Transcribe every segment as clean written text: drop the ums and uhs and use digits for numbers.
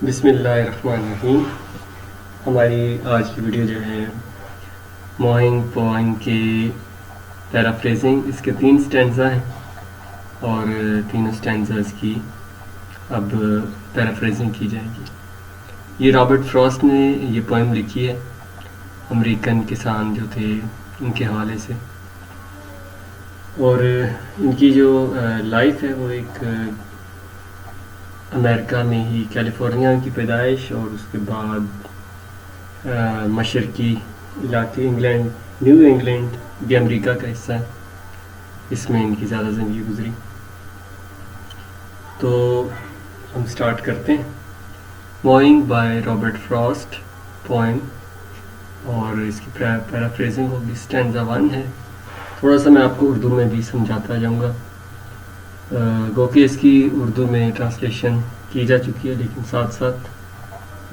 بسم اللہ الرحمن الرحیم. ہماری آج کی ویڈیو جو ہے موئنگ پوئنگ کی پیرافریزنگ. اس کے 3 سٹینزا ہیں اور تینوں سٹینزاز کی اب پیرافریزنگ کی جائے گی. یہ رابرٹ فراسٹ نے یہ پوئم لکھی ہے امریکن کسان جو تھے ان کے حوالے سے، اور ان کی جو لائف ہے وہ ایک امریکہ میں ہی کیلیفورنیا کی پیدائش، اور اس کے بعد مشرقی علاقے انگلینڈ، نیو انگلینڈ بھی امریکہ کا حصہ ہے، اس میں ان کی زیادہ زندگی گزری. تو ہم سٹارٹ کرتے ہیں. موئنگ بائی رابرٹ فراسٹ پوئم، اور اس کی پیرافریزنگ ہوگی. سٹینزا 1 ہے. تھوڑا سا میں آپ کو اردو میں بھی سمجھاتا جاؤں گا، گو کہ اس کی اردو میں ٹرانسلیشن کی جا چکی ہے، لیکن ساتھ ساتھ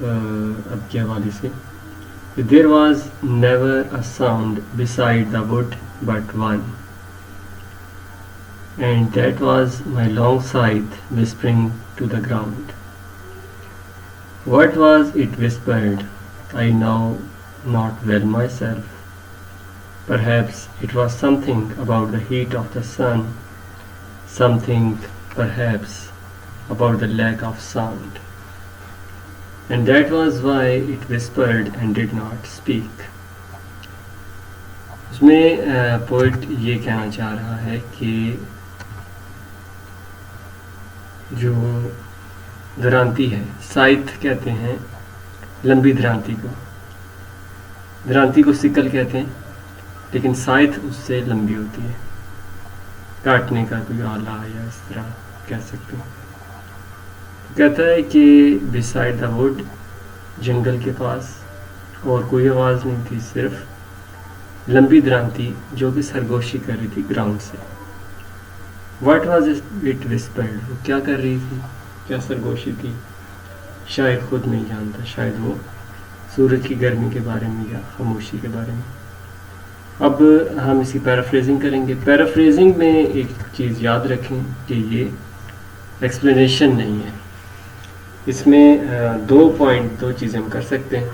اب کے حوالے سے. There was never a sound beside the wood but one, and that was my long scythe whispering to the ground. What was it whispered? I know not well myself. Perhaps it was something about the heat of the sun, something perhaps about the lack of sound. And that was why it whispered and did not speak. اس میں poet یہ کہنا چاہ رہا ہے کہ جو درانتی ہے، سائت کہتے ہیں لمبی درانتی کو، درانتی کو سکل کہتے ہیں، لیکن سائت اس سے لمبی ہوتی ہے، کاٹنے کا کوئی آلہ یا اس طرح کہہ سکتے ہیں. کہتا ہے کہ beside the wood، جنگل کے پاس، اور کوئی آواز نہیں تھی، صرف لمبی درانتی جو کہ سرگوشی کر رہی تھی گراؤنڈ سے. What was it whispered؟ وہ کیا کر رہی تھی، کیا سرگوشی تھی، شاید خود نہیں جانتا، شاید وہ سورج کی گرمی کے بارے میں یا خاموشی کے بارے میں. اب ہم اس کی پیرافریزنگ کریں گے. پیرافریزنگ میں ایک چیز یاد رکھیں کہ یہ ایکسپلینیشن نہیں ہے. اس میں دو چیزیں ہم کر سکتے ہیں.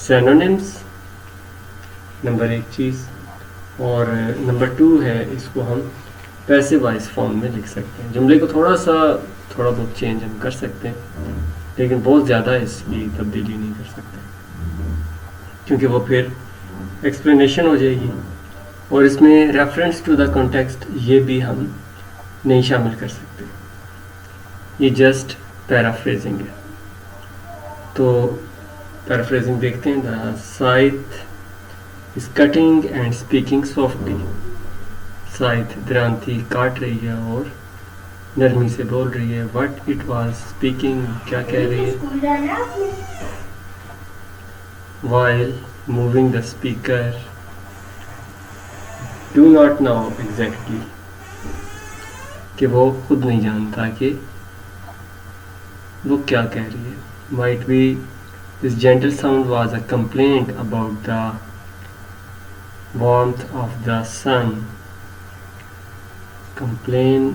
سینونیمز نمبر 1 چیز، اور نمبر 2 ہے اس کو ہم پیسو وائس فارم میں لکھ سکتے ہیں. جملے کو تھوڑا بہت چینج ہم کر سکتے ہیں، لیکن بہت زیادہ اس کی تبدیلی نہیں کر سکتے، کیونکہ وہ پھر ایکسپلینیشن ہو جائے گی. اور اس میں ریفرنس ٹو دا کانٹیکسٹ یہ بھی ہم نہیں شامل کر سکتے، یہ جسٹ پیرافریزنگ ہے. تو پیرافریزنگ دیکھتے ہیں. دا سائتھ از کٹنگ اینڈ اسپیکنگ سافٹلی. سائتھ درانتی کاٹ رہی ہے اور نرمی سے بول رہی ہے. وٹ اٹ واز اسپیکنگ، کیا کہہ رہی ہے. While moving the speaker, do not know exactly, کہ وہ خود نہیں جانتا کہ وہ کیا کہہ رہی ہے. Might be this gentle sound was a complaint about the warmth of the sun. Complain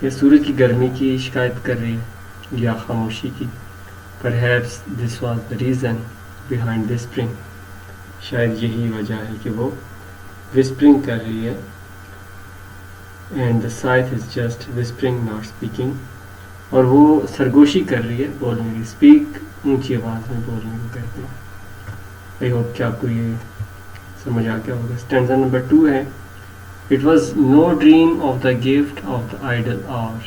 یا سورج کی گرمی کی شکایت کر رہی ہے، یا خاموشی کی. Perhaps this was the reason behind whispering. شاید یہی وجہ ہے کہ وہ whispering کر رہی ہے. And the scythe is just whispering, not speaking. اور وہ سرگوشی کر رہی ہے، بولنے کی. اسپیک اونچی آواز میں بولنے کو کہتے ہیں. I hope کہ آپ کو یہ سمجھ آ گیا ہوگا. اسٹینزا نمبر 2 ہے. It was no dream of the gift of the idle hour.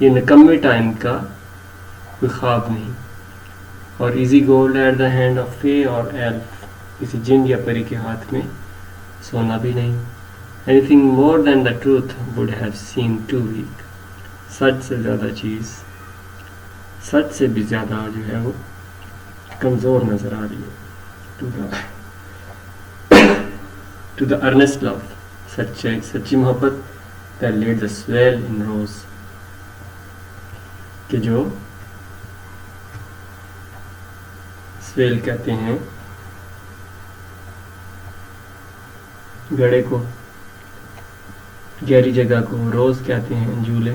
یہ نکمے ٹائم کا کوئی خواب نہیں. اور easy gold at the hand of fay or elf, کسی جن یا پری کے ہاتھ میں سونا بھی نہیں. Anything more than the truth would have seemed too weak. سچ سے زیادہ چیز، سچ سے بھی زیادہ جو ہے وہ کمزور نظر آ رہی ہے. ٹو دا ارنسٹ لو، سچی محبت. that laid the swell in rose، کہ جو سویل کہتے ہیں گڑے کو، گہری جگہ کو. روز کہتے ہیں انجولے.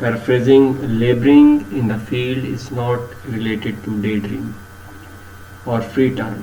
Paraphrasing, laboring in the field is not related to daydream or free time.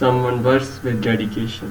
Someone works with dedication.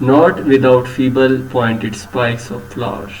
Not without feeble pointed spikes of flowers.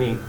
make.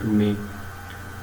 to make,